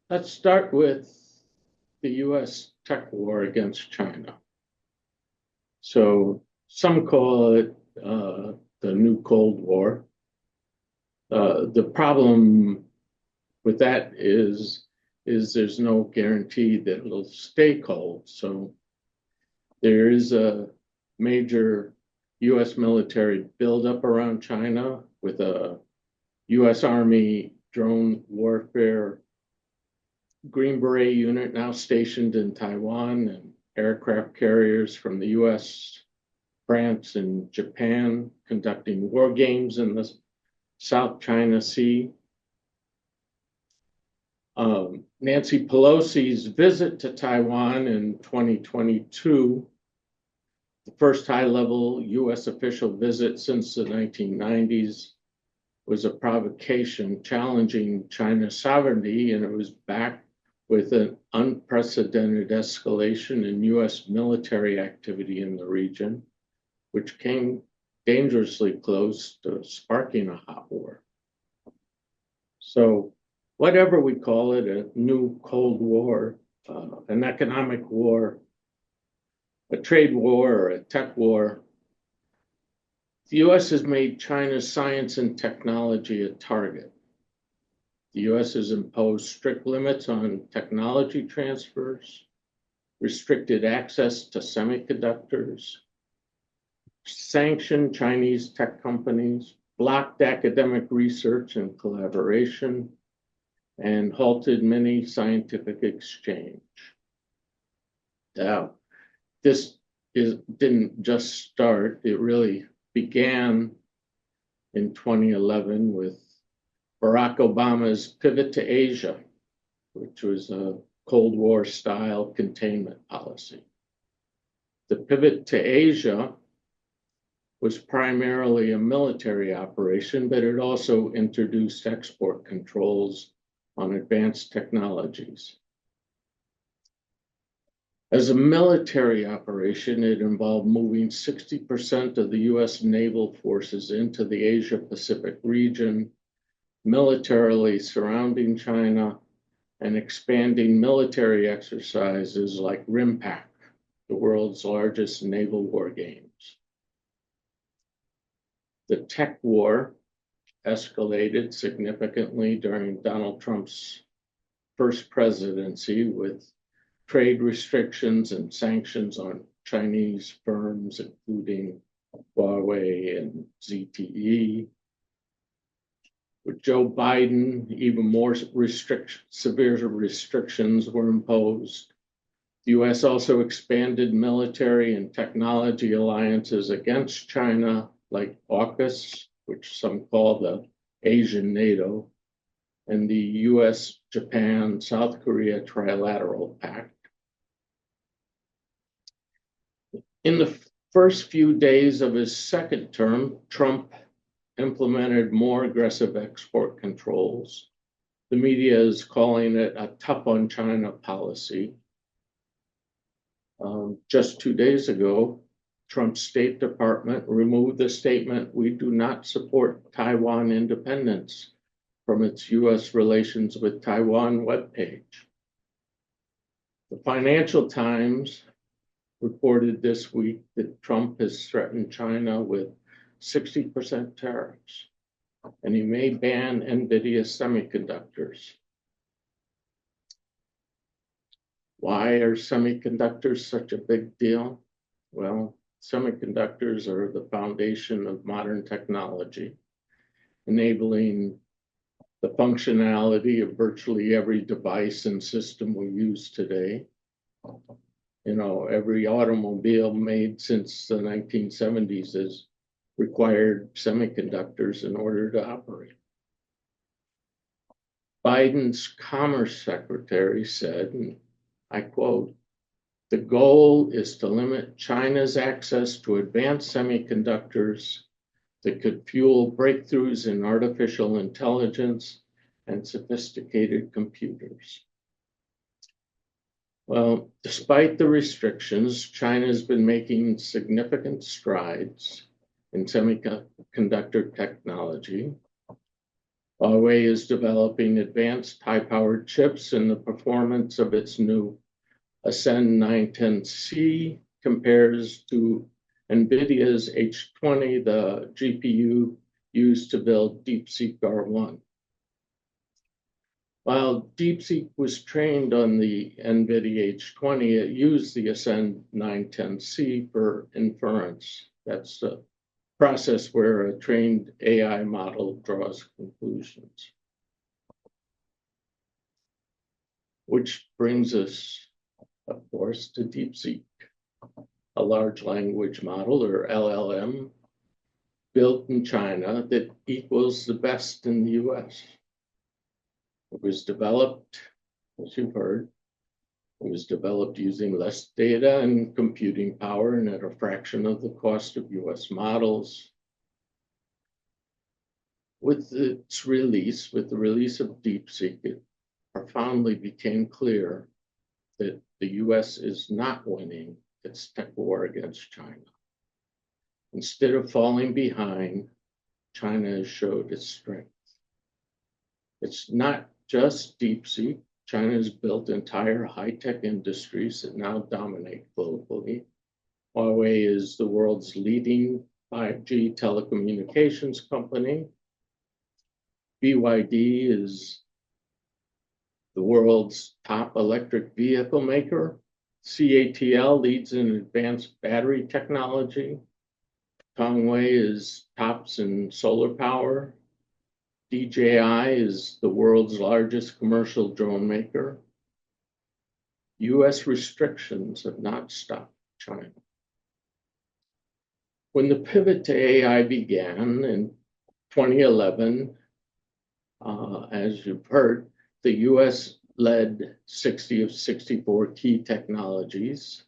Let's start with the US tech war against China. So some call it the new Cold War. The problem with that is there's no guarantee that it'll stay cold. So there is a major US military buildup around China with a US Army drone warfare Green Beret unit now stationed in Taiwan and aircraft carriers from the US, France, and Japan conducting war games in the South China Sea. Nancy Pelosi's visit to Taiwan in 2022, the first high-level US official visit since the 1990s, was a provocation challenging China's sovereignty, and it was backed with an unprecedented escalation in US military activity in the region, which came dangerously close to sparking a hot war. So whatever we call it, a new Cold War, an economic war, a trade war, or a tech war, the US has made China's science and technology a target. The US has imposed strict limits on technology transfers, restricted access to semiconductors, sanctioned Chinese tech companies, blocked academic research and collaboration, and halted many scientific exchange. Now, this didn't just start, it really began in 2011 with Barack Obama's pivot to Asia, which was a Cold War style containment policy. The pivot to Asia was primarily a military operation, but it also introduced export controls on advanced technologies. As a military operation, it involved moving 60% of the US naval forces into the Asia Pacific region, militarily surrounding China, and expanding military exercises like RIMPAC, the world's largest naval war games. The tech war escalated significantly during Donald Trump's first presidency with trade restrictions and sanctions on Chinese firms, including Huawei and ZTE. With Joe Biden, even more severe restrictions were imposed. The US also expanded military and technology alliances against China, like AUKUS, which some call the Asian NATO, and the US, Japan, South Korea Trilateral Pact. In the first few days of his second term, Trump implemented more aggressive export controls. The media is calling it a tough on China policy. Just 2 days ago, Trump's State Department removed the statement, "We do not support Taiwan independence," from its US Relations with Taiwan webpage. The Financial Times reported this week that Trump has threatened China with 60% tariffs, and he may ban Nvidia semiconductors. Why are semiconductors such a big deal? Well, semiconductors are the foundation of modern technology, enabling the functionality of virtually every device and system we use today. You know, every automobile made since the 1970s has required semiconductors in order to operate. Biden's Commerce Secretary said, and I quote, "The goal is to limit China's access to advanced semiconductors that could fuel breakthroughs in artificial intelligence and sophisticated computers." Well, despite the restrictions, China has been making significant strides in semiconductor technology. Huawei is developing advanced high-powered chips, and the performance of its new Ascend 910C compares to Nvidia's H20, the GPU used to build DeepSeek R1. While DeepSeek was trained on the Nvidia H20, it used the Ascend 910C for inference. That's the process where a trained AI model draws conclusions. Which brings us, of course, to DeepSeek, a large language model, or LLM, built in China that equals the best in the US. It was developed, as you've heard, it was developed using less data and computing power and at a fraction of the cost of US models. With the release of DeepSeek, it profoundly became clear that the US is not winning its tech war against China. Instead of falling behind, China has showed its strength. It's not just DeepSeek. China has built entire high-tech industries that now dominate globally. Huawei is the world's leading 5G telecommunications company. BYD is the world's top electric vehicle maker. CATL leads in advanced battery technology. Tongwei is tops in solar power. DJI is the world's largest commercial drone maker. US restrictions have not stopped China. When the pivot to AI began in 2011, as you've heard, the US led 60 of 64 key technologies.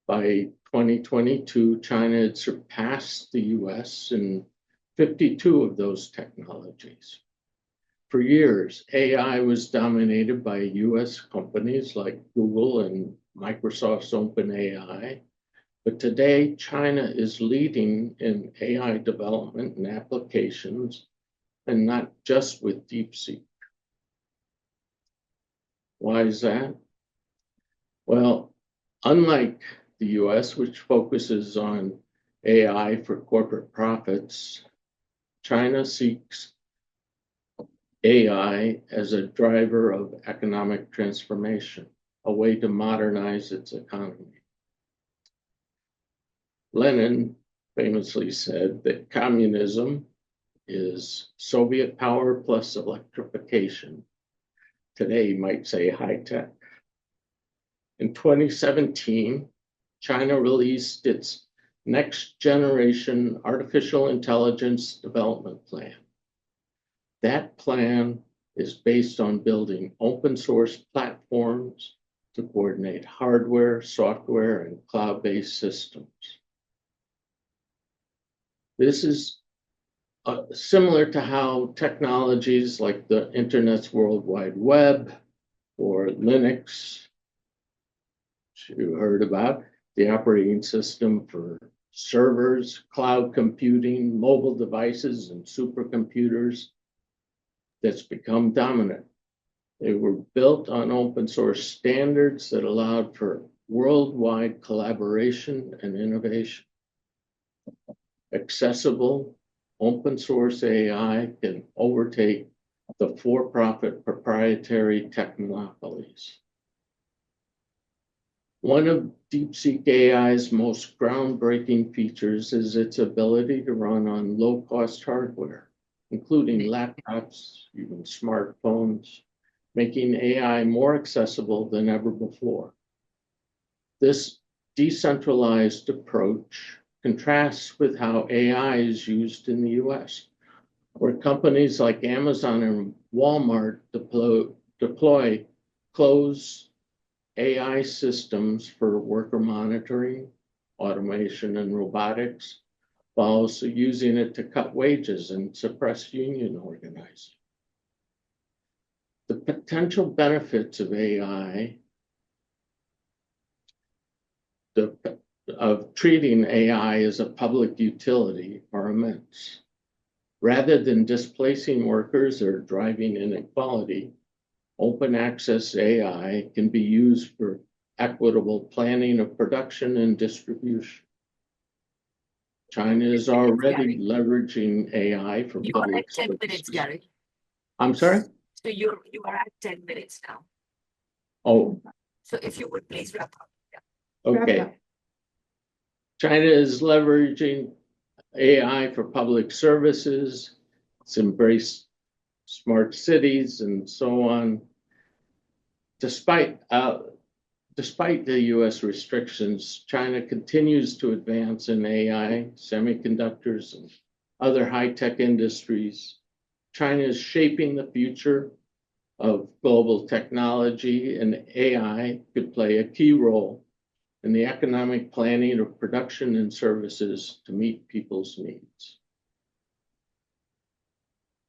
By 2022, China had surpassed the US in 52 of those technologies. For years, AI was dominated by US companies like Google and Microsoft's OpenAI. But today, China is leading in AI development and applications, and not just with DeepSeek. Why is that? Well, unlike the US, which focuses on AI for corporate profits, China seeks AI as a driver of economic transformation, a way to modernize its economy. Lenin famously said that communism is Soviet power plus electrification. Today, you might say high tech. In 2017, China released its next generation artificial intelligence development plan. That plan is based on building open source platforms to coordinate hardware, software, and cloud-based systems. This is similar to how technologies like the Internet's World Wide Web or Linux, which you heard about, the operating system for servers, cloud computing, mobile devices, and supercomputers, that's become dominant. They were built on open source standards that allowed for worldwide collaboration and innovation. Accessible, open source AI can overtake the for-profit proprietary tech monopolies. One of DeepSeek AI's most groundbreaking features is its ability to run on low-cost hardware, including laptops, even smartphones, making AI more accessible than ever before. This decentralized approach contrasts with how AI is used in the US, where companies like Amazon and Walmart deploy closed AI systems for worker monitoring, automation, and robotics, while also using it to cut wages and suppress union organizing. The potential benefits of AI, of treating AI as a public utility, are immense. Rather than displacing workers or driving inequality, open access AI can be used for equitable planning of production and distribution. China is already leveraging AI for You are public at 10 minutes, services. Gary. I'm sorry? So you are at 10 minutes now. Oh, So if you would please wrap up. okay. China is leveraging AI for public services. It's embraced smart cities and so on. Despite the US restrictions, China continues to advance in AI, semiconductors, and other high-tech industries. China is shaping the future of global technology, and AI could play a key role in the economic planning of production and services to meet people's needs.